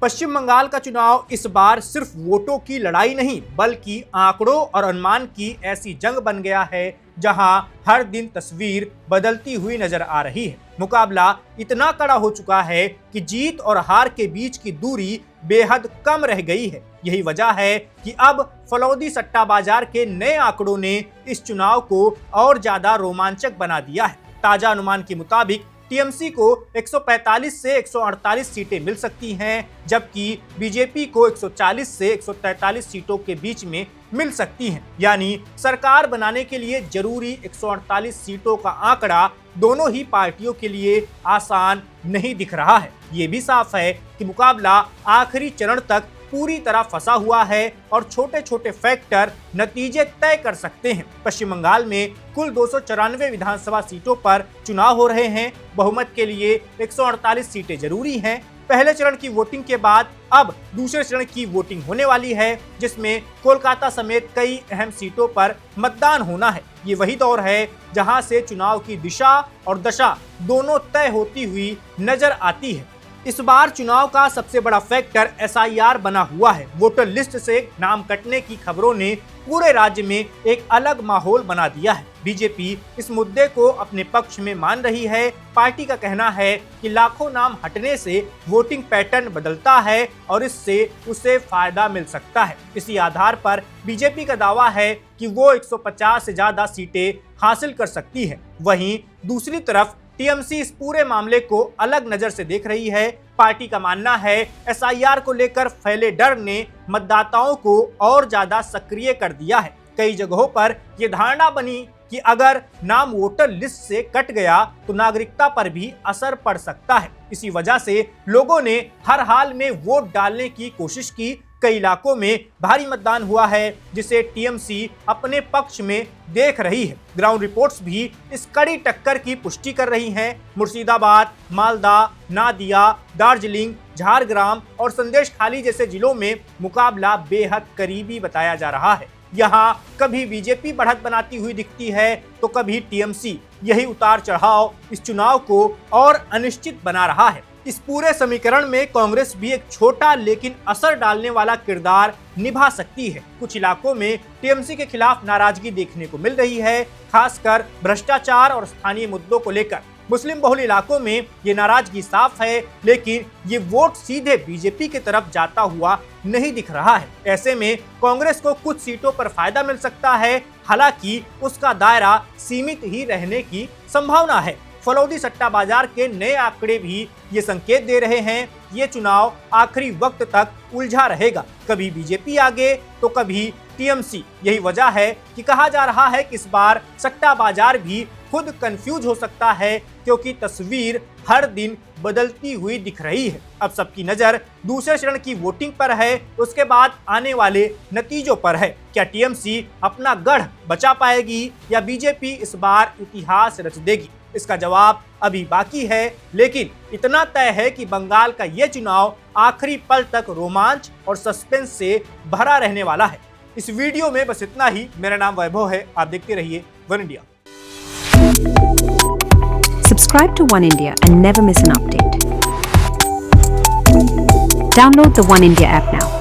पश्चिम बंगाल का चुनाव इस बार सिर्फ वोटों की लड़ाई नहीं बल्कि आंकड़ों और अनुमान की ऐसी जंग बन गया है जहां हर दिन तस्वीर बदलती हुई नजर आ रही है। मुकाबला इतना कड़ा हो चुका है कि जीत और हार के बीच की दूरी बेहद कम रह गई है। यही वजह है कि अब फलौदी सट्टा बाजार के नए आंकड़ों ने इस चुनाव को और ज्यादा रोमांचक बना दिया है। ताजा अनुमान के मुताबिक टीएमसी को 145 से 148 सीटें मिल सकती हैं, जबकि बीजेपी को 140 से 143 सीटों के बीच में मिल सकती हैं। यानी सरकार बनाने के लिए जरूरी 148 सीटों का आंकड़ा दोनों ही पार्टियों के लिए आसान नहीं दिख रहा है। ये भी साफ है कि मुकाबला आखिरी चरण तक पूरी तरह फंसा हुआ है और छोटे छोटे फैक्टर नतीजे तय कर सकते हैं। पश्चिम बंगाल में कुल 294 विधानसभा सीटों पर चुनाव हो रहे हैं। बहुमत के लिए 148 सीटें जरूरी हैं। पहले चरण की वोटिंग के बाद अब दूसरे चरण की वोटिंग होने वाली है, जिसमें कोलकाता समेत कई अहम सीटों पर मतदान होना है। ये वही दौर है जहां से चुनाव की दिशा और दशा दोनों तय होती हुई नजर आती है। इस बार चुनाव का सबसे बड़ा फैक्टर एसआईआर बना हुआ है। वोटर लिस्ट से नाम कटने की खबरों ने पूरे राज्य में एक अलग माहौल बना दिया है। बीजेपी इस मुद्दे को अपने पक्ष में मान रही है। पार्टी का कहना है कि लाखों नाम हटने से वोटिंग पैटर्न बदलता है और इससे उसे फायदा मिल सकता है। इसी आधार पर बीजेपी का दावा है कि वो 150 से ज्यादा सीटें हासिल कर सकती है। वहीं दूसरी तरफ टीएमसी इस पूरे मामले को अलग नजर से देख रही है। पार्टी का मानना है एसआईआर को लेकर फैले डर ने मतदाताओं को और ज्यादा सक्रिय कर दिया है। कई जगहों पर यह धारणा बनी कि अगर नाम वोटर लिस्ट से कट गया तो नागरिकता पर भी असर पड़ सकता है। इसी वजह से लोगों ने हर हाल में वोट डालने की कोशिश की। कई इलाकों में भारी मतदान हुआ है, जिसे टीएमसी अपने पक्ष में देख रही है। ग्राउंड रिपोर्ट्स भी इस कड़ी टक्कर की पुष्टि कर रही हैं। मुर्शिदाबाद, मालदा, नादिया, दार्जिलिंग, झारग्राम और संदेशखाली जैसे जिलों में मुकाबला बेहद करीबी बताया जा रहा है। यहाँ कभी बीजेपी बढ़त बनाती हुई दिखती है तो कभी टीएमसी। यही उतार चढ़ाव इस चुनाव को और अनिश्चित बना रहा है। इस पूरे समीकरण में कांग्रेस भी एक छोटा लेकिन असर डालने वाला किरदार निभा सकती है। कुछ इलाकों में टीएमसी के खिलाफ नाराजगी देखने को मिल रही है, खासकर भ्रष्टाचार और स्थानीय मुद्दों को लेकर। मुस्लिम बहुल इलाकों में ये नाराजगी साफ है, लेकिन ये वोट सीधे बीजेपी की तरफ जाता हुआ नहीं दिख रहा है। ऐसे में कांग्रेस को कुछ सीटों पर फायदा मिल सकता है, हालांकि उसका दायरा सीमित ही रहने की संभावना है। फलौदी सट्टा बाजार के नए आंकड़े भी ये संकेत दे रहे हैं ये चुनाव आखिरी वक्त तक उलझा रहेगा, कभी बीजेपी आगे तो कभी टीएमसी। यही वजह है कि कहा जा रहा है कि इस बार सट्टा बाजार भी खुद कंफ्यूज हो सकता है, क्योंकि तस्वीर हर दिन बदलती हुई दिख रही है। अब सबकी नजर दूसरे चरण की वोटिंग पर है, उसके बाद आने वाले नतीजों पर है। क्या टीएमसी अपना गढ़ बचा पाएगी या बीजेपी इस बार इतिहास रच देगी? इसका जवाब अभी बाकी है, लेकिन इतना तय है कि बंगाल का ये चुनाव आखिरी पल तक रोमांच और सस्पेंस से भरा रहने वाला है। इस वीडियो में बस इतना ही। मेरा नाम वैभव है, आप देखते रहिए one India. Subscribe to One India and never miss an update. Download the One India app now.